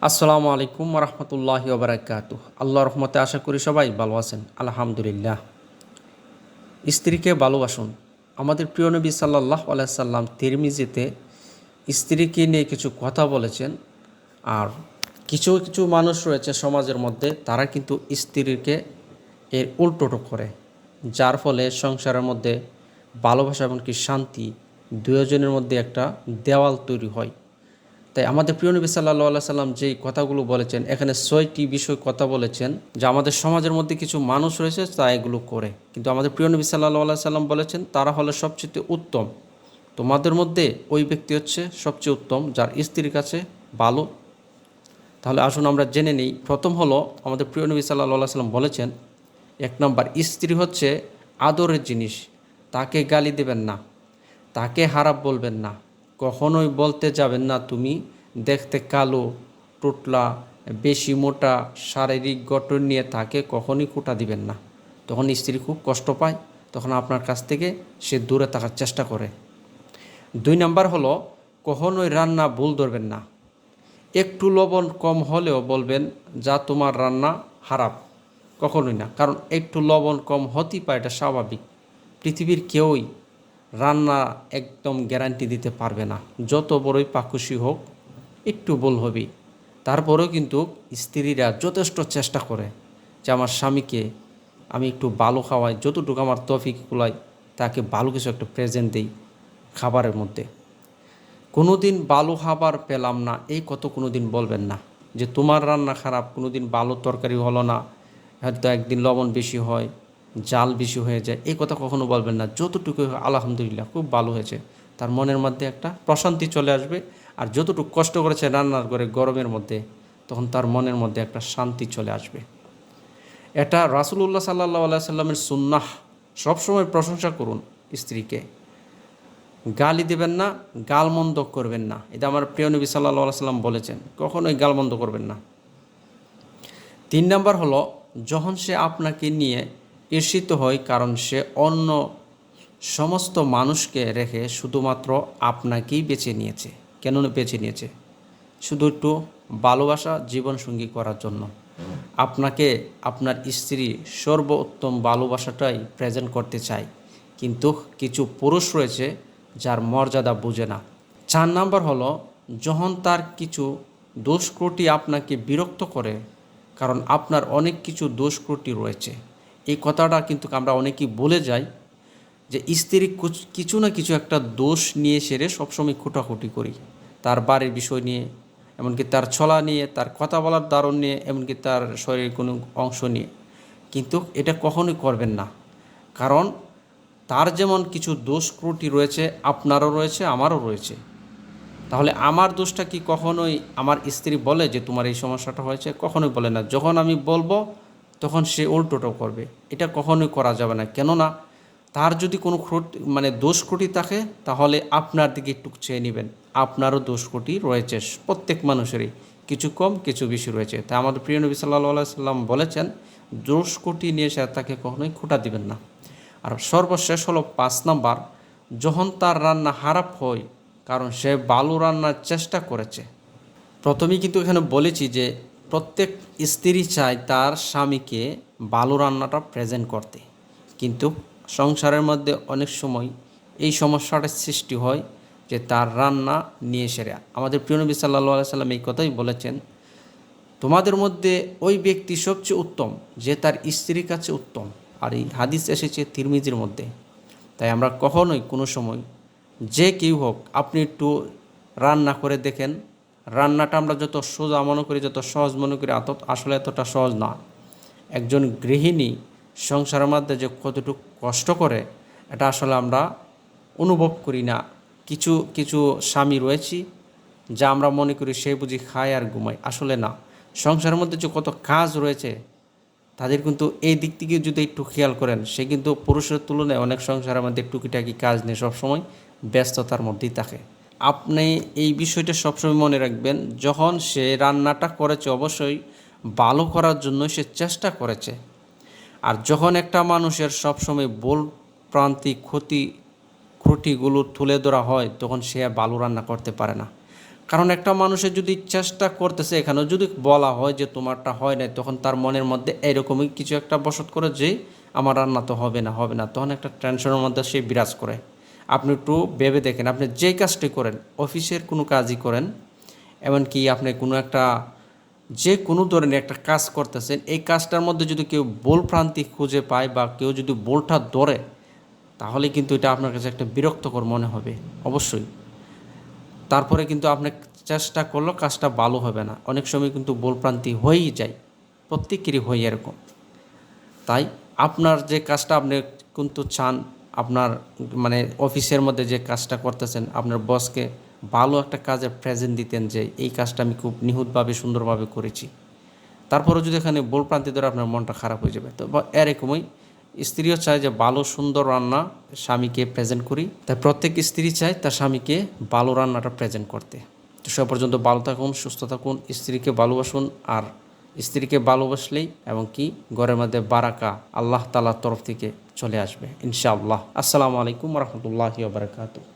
আসসালামু আলাইকুম রহমতুল্লাহি ওবারাকাতুহ। আল্লাহ রহমতে আশা করি সবাই ভালো আছেন, আলহামদুলিল্লাহ। স্ত্রীকে ভালোবাসুন। আমাদের প্রিয় নবী সাল্লাল্লাহু আলাইহি সাল্লাম তিরমিজিতে স্ত্রীকে নিয়ে কিছু কথা বলেছেন। আর কিছু কিছু মানুষ রয়েছে সমাজের মধ্যে, তারা কিন্তু স্ত্রীকে এর উল্টোটো করে, যার ফলে সংসারের মধ্যে ভালোবাসা এমনকি শান্তি দুজনের মধ্যে একটা দেওয়াল তৈরি হয়। তাই আমাদের প্রিয় নবী সাল্লাল্লাহু আলাইহি সাল্লাম যেই কথাগুলো বলেছেন, এখানে 6টি বিষয় কথা বলেছেন যা আমাদের সমাজের মধ্যে কিছু মানুষ রয়েছে তা এগুলো করে। কিন্তু আমাদের প্রিয় নবী সাল্লাল্লাহু আলাইহি সাল্লাম বলেছেন তারা হলো সবচেয়ে উত্তম। তোমাদের মধ্যে ওই ব্যক্তি হচ্ছে সবচেয়ে উত্তম যার স্ত্রীর কাছে ভালো। তাহলে আসুন আমরা জেনে নিই। প্রথম হলো, আমাদের প্রিয় নবী সাল্লাল্লাহু আলাইহি সাল্লাম বলেছেন, 1 নম্বর, স্ত্রী হচ্ছে আদরের জিনিস। তাকে গালি দেবেন না, তাকে খারাপ বলবেন না, কখনোই বলতে যাবেন না তুমি দেখতে কালো, টুটলা, বেশি মোটা, শারীরিক গঠন নিয়ে তাকে কখনোই খোঁটা দিবেন না। তখন স্ত্রী খুব কষ্ট পায়, তখন আপনার কাছ থেকে সে দূরে থাকার চেষ্টা করে। 2 নম্বর হলো, কখনোই রান্না ভুল ধরবেন না। একটু লবণ কম হলেও বলবেন যা তোমার রান্না খারাপ, কখনোই না। কারণ একটু লবণ কম হতেই পারে, এটা স্বাভাবিক। পৃথিবীর কেউই রান্না একদম গ্যারান্টি দিতে পারবে না, যত বড়ই পাকুশি হোক একটু ভুল হবেই। তারপরেও কিন্তু স্ত্রীরা যথেষ্ট চেষ্টা করে যে আমার স্বামীকে আমি একটু ভালো খাওয়াই, যতটুকু আমার তৌফিক কুলাই তাকে ভালো কিছু একটা প্রেজেন্ট দিই খাবারের মধ্যে। কোনো দিন ভালো খাবার পেলাম না এই কত কোনো দিন বলবেন না যে তোমার রান্না খারাপ, কোনো দিন ভালো তরকারি হলো না, হয়তো একদিন লবণ বেশি হয়, জাল বেশি হয়ে যায়, এই কথা কখনো বলবেন না। যতটুকু আলহামদুলিল্লাহ খুব ভালো হয়েছে, তার মনের মধ্যে একটা প্রশান্তি চলে আসবে। আর যতটুকু কষ্ট করেছে রান্নার করে গরমের মধ্যে, তখন তার মনের মধ্যে একটা শান্তি চলে আসবে। এটা রাসূলুল্লাহ সাল্লাল্লাহু আলাইহি সাল্লামের সুন্নাহ। সবসময় প্রশংসা করুন স্ত্রীকে, গালি দেবেন না, গালমন্দ করবেন না। এটা আমার প্রিয় নবী সাল্লাল্লাহু আলাইহি সাল্লাম বলেছেন, কখনোই গালমন্দ করবেন না। 3 নম্বর হলো, যখন সে আপনাকে নিয়ে ঈর্ষিত হয় কারণ সে অন্য সমস্ত মানুষকে রেখে শুধুমাত্র আপনাকেই বেছে নিয়েছে। কেন বেছে নিয়েছে? শুধু একটু ভালোবাসা জীবনসঙ্গী করার জন্য। আপনাকে আপনার স্ত্রী সর্বোত্তম ভালোবাসাটাই প্রেজেন্ট করতে চায়, কিন্তু কিছু পুরুষ রয়েছে যার মর্যাদা বুঝে না। 4 নম্বর হলো, যখন তার কিছু দোষ ত্রুটি আপনাকে বিরক্ত করে, কারণ আপনার অনেক কিছু দোষ ত্রুটি রয়েছে। এই কথাটা কিন্তু আমরা অনেকেই ভুলে যাই যে স্ত্রী কিছু না কিছু একটা দোষ নিয়ে সেরে সবসময় খুঁটাখুটি করি, তার বাড়ির বিষয় নিয়ে, এমনকি তার ছলা নিয়ে, তার কথা বলার ধরন নিয়ে, এমনকি তার শরীরের কোনো অংশ নিয়ে। কিন্তু এটা কখনোই করবেন না, কারণ তার যেমন কিছু দোষ ত্রুটি রয়েছে, আপনারও রয়েছে, আমারও রয়েছে। তাহলে আমার দোষটা কি কখনোই আমার স্ত্রী বলে যে তোমার এই সমস্যাটা হয়েছে? কখনোই বলে না। যখন আমি বলবো তখন সে উল্টোটাও করবে। এটা কখনোই করা যাবে না। কেননা তার যদি কোনো দোষ ত্রুটি থাকে, তাহলে আপনার দিকে একটু চেয়ে নেবেন। আপনারও দোষ ত্রুটি রয়েছে, প্রত্যেক মানুষেরই কিছু কম কিছু বেশি রয়েছে। তাই আমাদের প্রিয় নবী সাল্লাল্লাহু আলাইহি সাল্লাম বলেছেন, দোষ ত্রুটি নিয়ে সে তাকে কখনোই খোঁটা দিবেন না। আর সর্বশেষ হলো 5 নম্বর, যখন তার রান্না খারাপ হয় কারণ সে ভালো রান্নার চেষ্টা করেছে। প্রথমেই কিন্তু এখানে বলেছি যে প্রত্যেক স্ত্রী চায় তার স্বামীকে ভালো রান্নাটা প্রেজেন্ট করতে, কিন্তু সংসারের মধ্যে অনেক সময় এই সমস্যাটার সৃষ্টি হয় যে তার রান্না নিয়ে সেরে। আমাদের প্রিয় নবী সাল্লাল্লাহু আলাইহি সাল্লাম এই কথাই বলেছেন, তোমাদের মধ্যে ওই ব্যক্তি সবচেয়ে উত্তম যে তার স্ত্রীর কাছে উত্তম। আর এই হাদিস এসেছে তিরমিজির মধ্যে। তাই আমরা কখনোই কোনো সময়, যে কেউ হোক, আপনি একটু রান্না করে দেখেন। রান্নাটা আমরা যত সোজা মনে করি, যত সহজ মনে করি, আসলে এতটা সহজ না। একজন গৃহিণী সংসারের মধ্যে যে কতটুকু কষ্ট করে, এটা আসলে আমরা অনুভব করি না। কিছু কিছু স্বামী রয়েছি যা আমরা মনে করি সে বুঝি খায় আর ঘুমায়, আসলে না। সংসারের মধ্যে যে কত কাজ রয়েছে, তাদের কিন্তু এই দিক থেকে যদি একটু খেয়াল করেন, সে কিন্তু পুরুষের তুলনায় অনেক সংসারের মধ্যে টুকিটাকি কাজ নিয়ে সবসময় ব্যস্ততার মধ্যেই থাকে। আপনি এই বিষয়টা সবসময় মনে রাখবেন, যখন সে রান্নাটা করেছে অবশ্যই ভালো করার জন্য সে চেষ্টা করেছে। আর যখন একটা মানুষের সবসময় ভুল প্রান্তিক ত্রুটিগুলো তুলে ধরা হয়, তখন সে ভালো রান্না করতে পারে না। কারণ একটা মানুষের যদি চেষ্টা করতেছে, এখানেও যদি বলা হয় যে তোমারটা হয় নাই, তখন তার মনের মধ্যে এরকমই কিছু একটা বসত করে যে আমার রান্না তো হবে না হবে না, তখন একটা টেনশনের মধ্যে সে বিরাজ করে। আপনি একটু ভেবে দেখেন, আপনি যেই কাজটি করেন, অফিসের কোনো কাজই করেন, এমনকি আপনি কোনো একটা যে কোনো ধরনের একটা কাজ করতেছেন, এই কাজটার মধ্যে যদি কেউ ভুল প্রান্তি খুঁজে পায় বা কেউ যদি ভুলটা ধরে, তাহলে কিন্তু এটা আপনার কাছে একটা বিরক্তকর মনে হবে অবশ্যই। তারপরে কিন্তু আপনি চেষ্টা করলেও কাজটা ভালো হবে না, অনেক সময় কিন্তু ভুলপ্রান্তি হয়েই যায়, প্রত্যেকেরই হয় এরকম। তাই আপনার যে কাজটা আপনি কিন্তু চান, আপনার মানে অফিসের মধ্যে যে কাজটা করতেছেন, আপনার বসকে ভালো একটা কাজের প্রেজেন্ট দিতেন যে এই কাজটা আমি খুব নিখুঁতভাবে সুন্দরভাবে করেছি, তারপরেও যদি এখানে ভুলপ্রান্তি ধরে আপনার মনটা খারাপ হয়ে যাবে। তো এরকমই স্ত্রীও চায় যে ভালো সুন্দর রান্না স্বামীকে প্রেজেন্ট করি, তাই প্রত্যেক স্ত্রী চায় তার স্বামীকে ভালো রান্নাটা প্রেজেন্ট করতে। তো সে পর্যন্ত ভালো থাকুন, সুস্থ থাকুন, স্ত্রীকে ভালোবাসুন, আর স্ত্রীকে ভালোবাসলেই এবং কি ঘরের মধ্যে বারাকা আল্লাহ তাআলার তরফ থেকে চলে আসবে ইনশাআল্লাহ। আসসালামু আলাইকুম রহমতুল্লাহি ওয়া বারাকাতুহু।